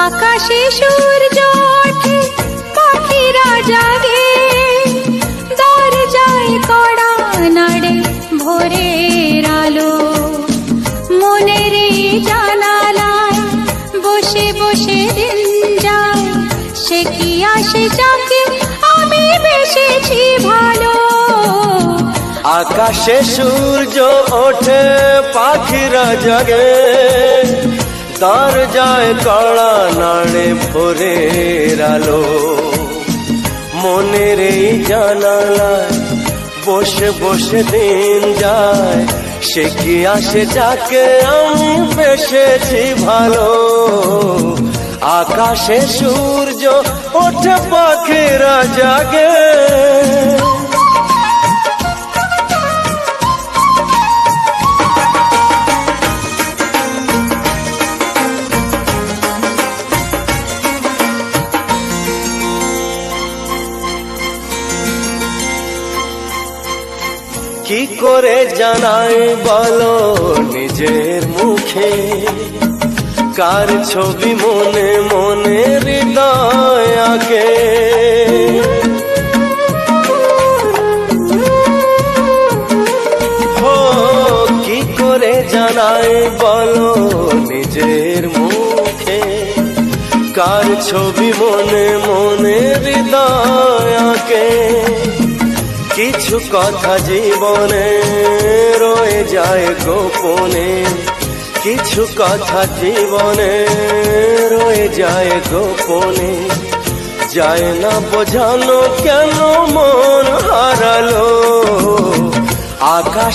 আকাশে সূর্য ওঠে, পাখিরা জাগে, দরজায় কড়া নাড়ে ভোরের আলো। মনের এই জানালায় বসে বসে দিন যায়, সে কি আসে যাকে আমি বেসেছি ভালো। আকাশে সূর্য ওঠে, পাখিরা জাগে, দরজায় কড়া নাড়ে ভোরের আলো। মনের এই জানালায় বসে বসে দিন যায়, সে কি আসে যাকে আমি বেসেছি ভালো। আকাশে সূর্য ওঠে, পাখিরা জাগে। কি করে জানাই বলো নিজের মুখে, কার ছবি মনে মনে হৃদয় আঁকে। হো কি করে জানাই বলো নিজের মুখে, কার ছবি মনে মনে হৃদয় আঁকে। কিছু কথা জীবনে রয়ে যায় গোপনে, কিছু কথা জীবনে রয়ে যায় গোপনে। যায় না বোঝানো কেন মন হারালো। আকাশ